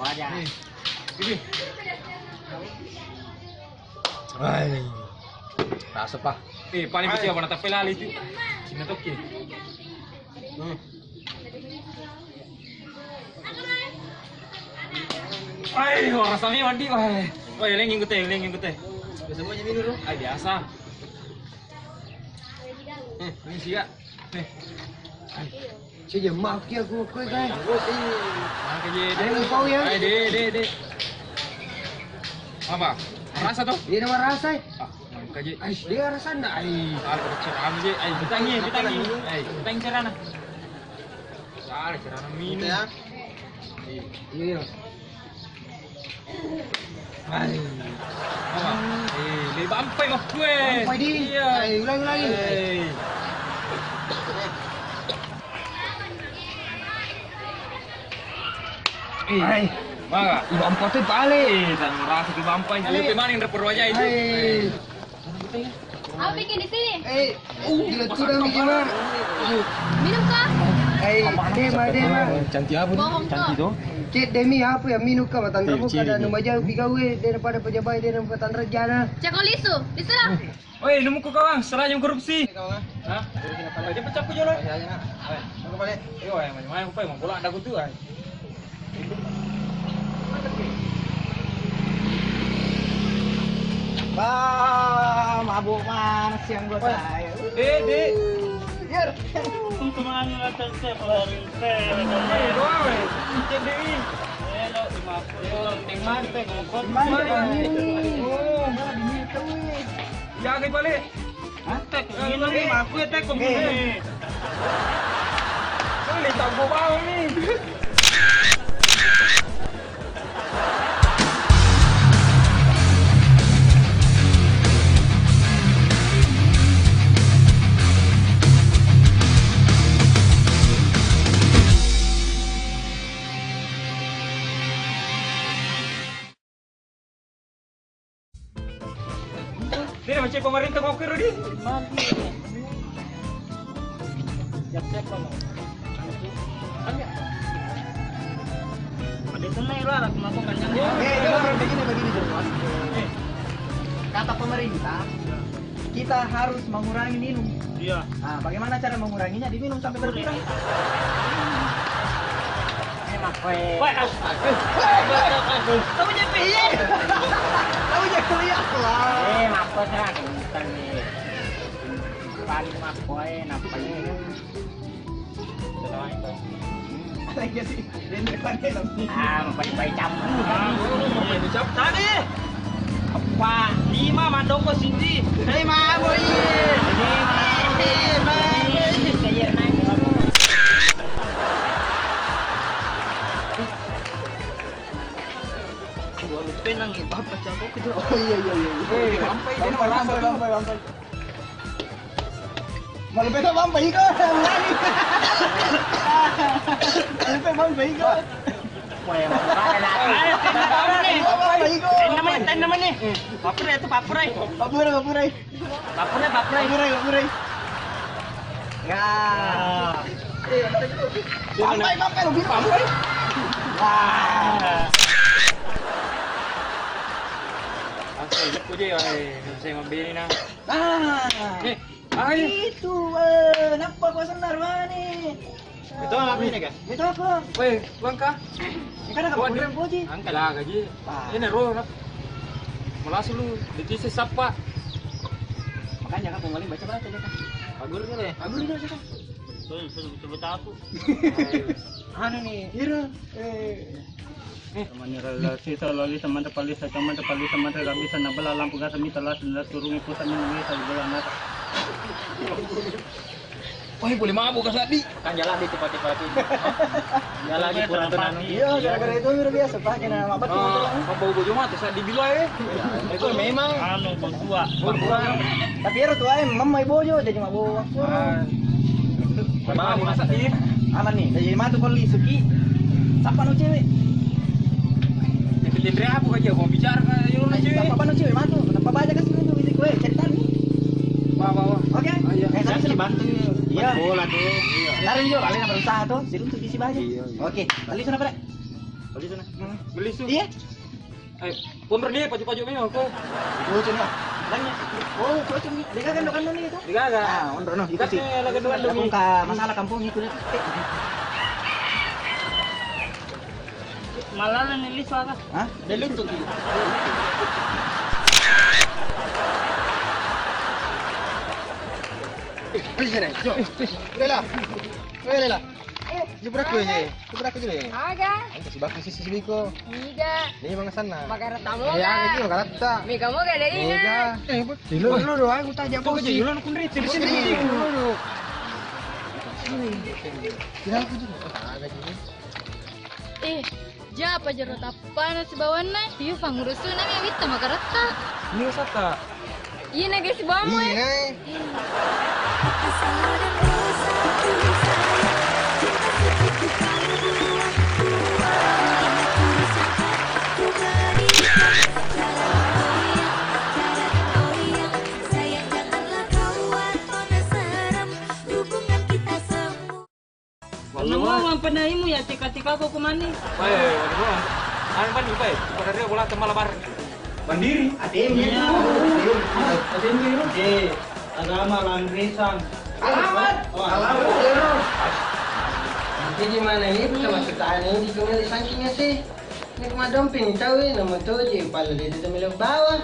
aja. Ini. Ay. Rasa pa. Paling kecil apa natap pelali itu. Sini tuh ki. Ay, orang sami mandi wah. Wah, lenging kute. Biasa mau jadi dulu. Ay, biasa. Ini sih ya. Sige, maaf ya aku guys. Maka je. Ayo kau ya. Ay, de. Apa? Rasa tuh? Dia nama rasa. Maka je. Ay, dia rasa ndak ay. Cerah je. Ay, betangi. Ay, betang cerana. Sare cerana minum. Ya. Iya. Ay. Apa? Lebih bampai mah gue. Bampai di. Iya. Ay, ulang lagi. Ay. Baga. Ibu ampot itu pale. Dan merasa di bampai. Lebih mana yang reper aja itu? Ay. Aku bikin di sini. Gila sudah gimana? Minum kah? Dema. Cantik apa Bohong kok. Cik Demi apa ya minum ka matan kamu kada numba jauh bigawe daripada pejabat dia numpa tan rejana. Cakol lisu. Lisu lah. Woi, nemu ku kawan, serajam korupsi. Hah? Dia pecah ku jolo. Aku balik. Ayo, main apa mau bola ada ku tu ai. Mabuk mana siang gua saya. Dek. Biar. Kemana tetap hari teh? Doa weh. Cek Dewi. Elo 50. Ting mante ngokot. Oh, ini tu. Ya ke balik. Tek ngini aku tek kok ngini. Boleh tak gua bau ni. Dia macam pemerintah kau kira dia. Mati. Siap kalau. Ada tunai lah kenapa kan yang Begini jelas. Kata pemerintah, kita harus mengurangi minum. Iya. Nah, bagaimana cara menguranginya? Diminum sampai berkurang. Enak, Wah, kamu jadi piye? Kamu jadi kuliah lah. maksudnya kan nih. Paling makoy napanya. Sudah itu. Lagi sih, ini pakai lagi. Baik-baik campur. Tadi. Apa? 5 mandoko sini. 5 boy. 5. Kayak naik. Penang itu apa cakok itu? Oh iya. Sampai dia nak rasa tu. Malu peka bampai ko. Lagi. Malu peka bampai ko. Wah, makanya nak. Bampai ko. Ten naman ni. Papuray itu papuray. Bapuray. Papuray. Ya. Bampai lebih bampai. Wah. Asal aku je saya ambil ni nah. Itu, nampak kau senar mana ni? Betul apa ni kan? Itu apa? Weh, langkah. Ini kan aku kurang puji. Angkat lah gaji. Ini roh nak. Malas lu, ditisi sapa. Makanya kan pemaling baca baca dia kan. Bagus ni deh. Bagus dia kan. Betul aku. Anu nih, hero. Teman relasi selalu teman terpalih teman terabi sana bela lampu gas mi telah sudah turun itu sana mi saya bola anak. Wah, boleh mabuk kan tadi? Kan jalan di cepat-cepat itu. Dia lagi kurang tenang. Iya, gara-gara itu luar biasa pak. Kena apa tuh? Apa bojo mah tuh di bilai. Itu memang. Anu berdua. Tapi hero tuh memang bojo jadi mabuk. Mabuk masa ni? Aman nih, jadi matu kali suki. Siapa nu cewek? Jadi apa aja mau bicara kan yo na cewek. Siapa nu cewek matu? Kenapa banyak kan itu ini gue cerita nih. Wah. Oke. Saya sih bantu. Iya. Bola tuh. Lari juga kalian berusaha tuh, situ untuk isi baju. Oke, kali sana pada. Kali beli sana. Beli su. Iya. Pondor dia paju-paju memang kok. Oh, cina. Tanya. Oh, kau cuma dia kan dokan ni itu. Digaga. Ah, ondro no. Ikatnya lagi doan dong. Kung ka masalah kampung itu lihat. Malala nilis pa ka. Hah? Dalun tu. Bisa nih. Jo. Lela. Lela. Jebrak ko ye. Jebrak ko ye. Aga. Ang si bakit si Biko. Miga. Ni mga sana. Magarata mo Ya, ga. gitu karata. Miga mo ga dali na. Dilo do aku tanya Kok aja yulan kun rit di sini. Dulu. Kira aku juga agak gini. Ja pa jero tapana si bawan na. Iyo panguruso na mi wita magarata. Ini usata. Iya na guys si bawan mo. Iya. Ano mo ang panay mo ya tika-tika ko kumani. Waduh. Anu pan juga ya. Pada dia bola Malabar. Mandiri. ATM Iya. nya. Agama langrisan. Alamat. Alamat. Jadi gimana ini pertama kertaan ini dikenal sampingnya sih. Ini kemadomping tahu ini nama tuh je pala dia tu milik bawah.